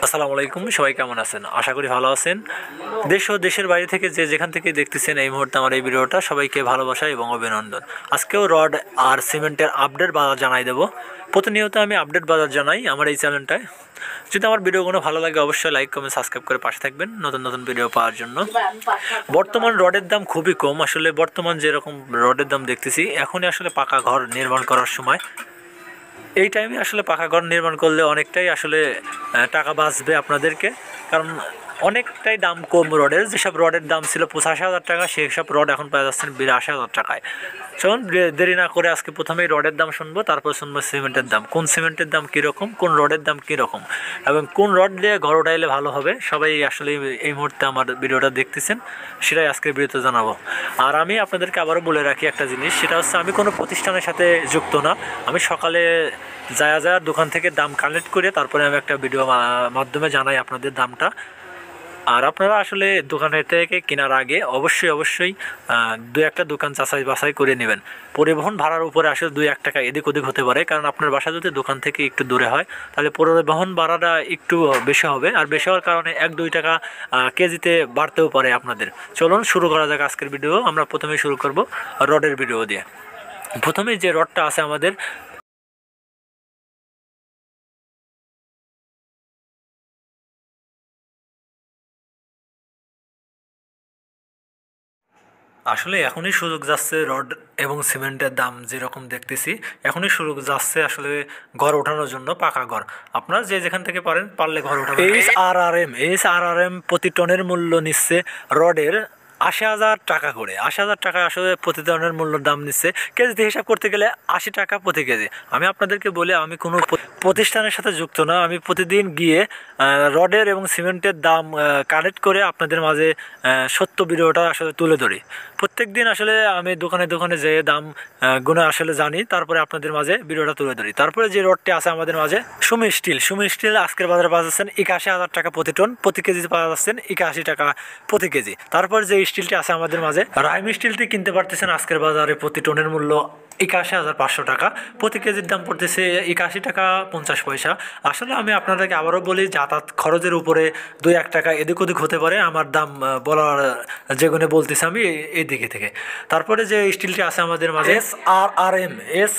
আসসালামু আলাইকুম, সবাই কেমন আছেন? আশা করি ভালো আছেন। দেশ ও দেশের বাইরে থেকে যে যেখান থেকে দেখতেছেন এই মুহূর্তে আমার এই ভিডিওটা, সবাইকে ভালোবাসা এবং অভিনন্দন। আজকেও রড আর সিমেন্টের আপডেট বাজার জানাই দেবো। প্রতিনিয়ত আমি আপডেট বাজার জানাই আমার এই চ্যানেলটায়। যদি আমার ভিডিওগুলো ভালো লাগে অবশ্যই লাইক কমেন্ট সাবস্ক্রাইব করে পাশে থাকবেন নতুন নতুন ভিডিও পাওয়ার জন্য। বর্তমান রডের দাম খুবই কম। আসলে বর্তমান যেরকম রডের দাম দেখতেছি, এখনই আসলে পাকা ঘর নির্মাণ করার সময়। এই টাইমে আসলে পাকা ঘর নির্মাণ করলে অনেকটাই আসলে টাকা বাঁচবে আপনাদেরকে, কারণ অনেকটাই দাম কম রডের। যেসব রডের দাম ছিল 85,000 টাকা, সেই সব রড এখন পাওয়া যাচ্ছেন 82,000 টাকায়। চলুন দেরি না করে আজকে প্রথমেই রডের দাম শুনবো, তারপর শুনবো সিমেন্টের দাম, কোন সিমেন্টের দাম কীরকম, কোন রডের দাম কীরকম, এবং কোন রড দিয়ে ঘর উঠাইলে ভালো হবে। সবাই আসলে এই মুহূর্তে আমার ভিডিওটা দেখতেছেন, সেটাই আজকের ভিডিওতে জানাবো। আর আমি আপনাদেরকে আবারও বলে রাখি একটা জিনিস, সেটা হচ্ছে আমি কোনো প্রতিষ্ঠানের সাথে যুক্ত না। আমি সকালে যা দোকান থেকে দাম কালেক্ট করে তারপরে আমি একটা ভিডিও মাধ্যমে জানাই আপনাদের দামটা। আর আপনারা আসলে দোকানের থেকে কেনার আগে অবশ্যই দু একটা দোকান যাচাই বাছাই করে নেবেন। পরিবহন ভাড়ার উপরে আসলে 2-1 টাকা এদিক ওদিক হতে পারে, কারণ আপনার বাসা যদি দোকান থেকে একটু দূরে হয় তাহলে পরিবহন ভাড়াটা একটু বেশি হবে, আর বেশি হওয়ার কারণে 1-2 টাকা কেজিতে বাড়তেও পারে আপনাদের। চলুন শুরু করা যাক আজকের ভিডিও। আমরা প্রথমেই শুরু করব রডের ভিডিও দিয়ে। প্রথমেই যে রডটা আছে আমাদের, আসলে এখনই সুযোগ যাচ্ছে রড এবং সিমেন্টের দাম যেরকম দেখতেছি, এখনই সুযোগ যাচ্ছে আসলে ঘর ওঠানোর জন্য, পাকা ঘর। আপনারা যে যেখান থেকে পারলে ঘর ওঠানো। এইচ আর আর এম প্রতি টনের মূল্য নিচ্ছে রডের 80,000 টাকা করে। 80,000 টাকা আসলে প্রতি টনের মূল্য দাম নিচ্ছে। কেজিতে হিসাব করতে গেলে 80 টাকা প্রতি কেজি। আমি আপনাদেরকে বলি, আমি কোনো প্রতিষ্ঠানের সাথে যুক্ত না। আমি প্রতিদিন গিয়ে রডের এবং সিমেন্টের দাম কালেক্ট করে আপনাদের মাঝে সত্য ভিডিওটা আসলে তুলে ধরি। প্রত্যেক দিন আসলে আমি দোকানে দোকানে যেয়ে দাম গুণে আসলে জানি, তারপরে আপনাদের মাঝে ভিডিওটা তুলে ধরি। তারপরে যে রডটি আছে আমাদের মাঝে, সুমি স্টিল আজকের বাজারে পাওয়া যাচ্ছেন 81,000 টাকা প্রতি টন, প্রতি কেজিতে পাওয়া যাচ্ছেন 81 টাকা প্রতি কেজি। তারপর যে স্টিলটি আছে আমাদের মাঝে, রাইম স্টিলটি কিনতে পারতেছেন আজকের বাজারে প্রতি টনের মূল্য 81,500 টাকা, প্রতি কেজির দাম পড়তেছে 81 টাকা 50 পয়সা। আসলে আমি আপনাদেরকে আবারও বলি, যাতায়াত খরচের উপরে 2-1 টাকা এদিক ওদিক হতে পারে। আমার দাম বলার যেগুলো বলতেছি আমি এই দিকে থেকে। তারপরে যে স্টিলটি আছে আমাদের মাঝে, এস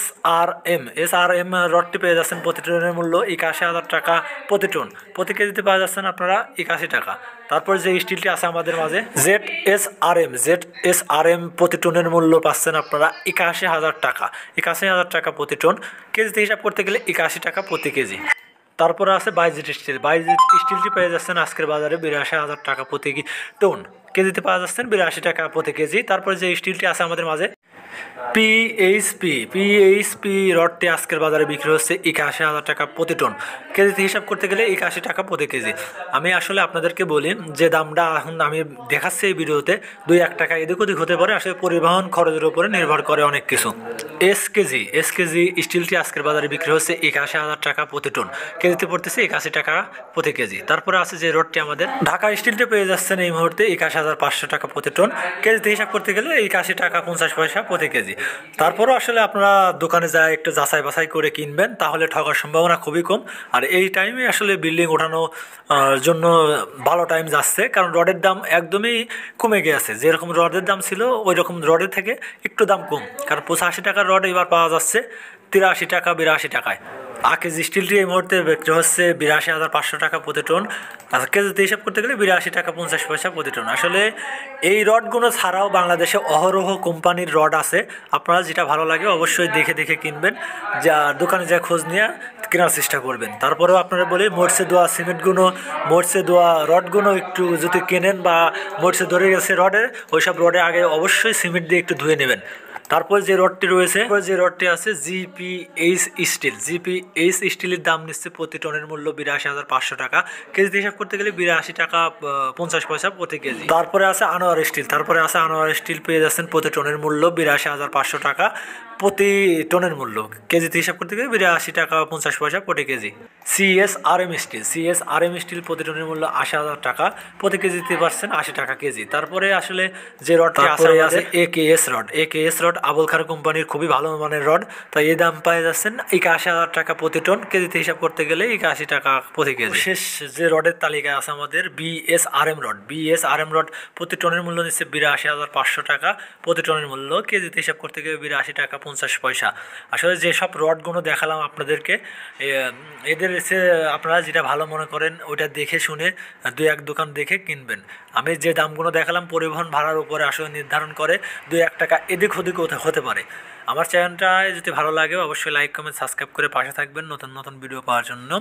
আর এম রডটি পেয়ে যাচ্ছেন প্রতি টনের মূল্য 81,000 টাকা প্রতি টন, প্রতি কেজিতে পাওয়া যাচ্ছেন আপনারা 81 টাকা। তারপর যে স্টিলটি আছে আমাদের মাঝে, জেড এস আর এম প্রতি টনের মূল্য পাচ্ছেন আপনারা 81,000 টাকা, 81,000 টাকা প্রতি টন, কেজিতে হিসাব করতে গেলে 81 টাকা প্রতি কেজি। তারপরে আছে বাইজেট স্টিলটি পেয়ে যাচ্ছেন আজকের বাজারে 82,000 টাকা প্রতি টন, কেজিতে পাওয়া যাচ্ছেন 82 টাকা প্রতি কেজি। তারপরে যে স্টিলটি আছে আমাদের মাঝে, পিএইচপি রডটি আজকের বাজারে বিক্রি হচ্ছে 81,000 টাকা প্রতি টন, কেজিতে হিসাব করতে গেলে 81 টাকা প্রতি কেজি। আমি আসলে আপনাদেরকে বলি যে দামটা এখন আমি দেখাচ্ছি এই ভিডিওতে 2-1 টাকা এদিক ওদিক হতে পারে, আসলে পরিবহন খরচের উপরে নির্ভর করে অনেক কিছু। এসকেজি স্টিলটি আজকের বাজারে বিক্রি হচ্ছে 81,000 টাকা প্রতি টন, কেজিতে পড়তেছে 81 টাকা প্রতি কেজি। তারপরে আছে যে রডটি আমাদের, ঢাকা স্টিলটি পেয়ে যাচ্ছেন এই মুহূর্তে 81,500 টাকা প্রতি টন, কেজিতে হিসাব করতে গেলে 81 টাকা 50 পয়সা প্রতি কেজি। তারপরও আসলে আপনারা দোকানে যায় একটু যাচাই বাছাই করে কিনবেন, তাহলে ঠকার সম্ভাবনা খুবই কম। আর এই টাইমে আসলে বিল্ডিং ওঠানো জন্য ভালো টাইম যাচ্ছে, কারণ রডের দাম একদমই কমে গিয়েছে। যেরকম রডের দাম ছিল ওই রকম রডের থেকে একটু দাম কম, কারণ 85 টাকার রড এবার পাওয়া যাচ্ছে 83 টাকা 82 টাকায়। কেজি স্টিলটি এই মুহূর্তে বিক্রি হচ্ছে 82,500 টাকা প্রতি টন, আর কেজিতে হিসাব করতে গেলে 82 টাকা 50 পয়সা প্রতি টন। আসলে এই রডগুলো ছাড়াও বাংলাদেশে অহরহ কোম্পানির রড আছে। আপনারা যেটা ভালো লাগে অবশ্যই দেখে দেখে কিনবেন, যা দোকানে যা খোঁজ নিয়ে কেনার চেষ্টা করবেন। তারপরেও আপনারা বলি, মোটসে দেওয়া সিমেন্টগুলো, মোটসে দেওয়া রডগুলো একটু যদি কেনেন বা মোটসে ধরে গেছে রডে, ওইসব রডে আগে অবশ্যই সিমেন্ট দিয়ে একটু ধুয়ে নেবেন। তারপর যে রডটি আছে জিপিএইচ স্টিলের দাম নিচ্ছে প্রতি টনের মূল্য 82,500 টাকা, কেজিতে হিসাব করতে গেলে 82 টাকা 50 পয়সা প্রতি কেজি। তারপরে আছে আনোয়ার স্টিল পেয়ে যাচ্ছেন প্রতি টনের মূল্য 82,500 টাকা প্রতি টনের মূল্য, কেজিতে হিসাব করতে গেলে 82 টাকা 50 পয়সা প্রতি কেজি। সিএসআরএম স্টিল প্রতি টনের মূল্য 80,000 টাকা, প্রতি কেজিতে পাচ্ছেন 80 টাকা কেজি। তারপরে আসলে যে রডটি আছে একেএস রড রড আবুল খার কোম্পানির খুবই ভালো মানের রড। তাই এই দাম পেয়ে যাচ্ছেন 81,000 টাকা প্রতি টন, কেজিতে হিসাব করতে গেলে 81 টাকা প্রতি কেজি। শেষ যে রডের তালিকায় আছে আমাদের বিএসআরএম রড। বিএসআরএম রড প্রতি টনের মূল্য নিচ্ছে 82,500 টাকা প্রতি টনের মূল্য, কেজিতে হিসাব করতে গেলে 82 টাকা 50 পয়সা। আসলে যেসব রডগুলো দেখালাম আপনাদেরকে, এদের এসে আপনারা যেটা ভালো মনে করেন ওইটা দেখে শুনে দুই এক দোকান দেখে কিনবেন। আমি যে দামগুলো দেখালাম পরিবহন ভাড়ার উপরে আসলে নির্ধারণ করে 2-1 টাকা এদিক ওদিক হতে পারে। আমার চ্যানেলটা যদি ভালো লাগে অবশ্যই লাইক কমেন্ট সাবস্ক্রাইব করে পাশে থাকবেন নতুন নতুন ভিডিও পাওয়ার জন্য।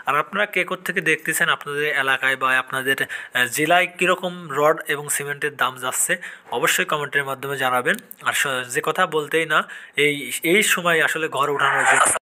আর আপনারা কে থেকে দেখতেছেন, আপনাদের এলাকায় বা আপনাদের জেলায় কীরকম রড এবং সিমেন্টের দাম যাচ্ছে অবশ্যই কমেন্টের মাধ্যমে জানাবেন। আর যে কথা বলতেই না, এই সময় আসলে ঘর ওঠানোর জন্য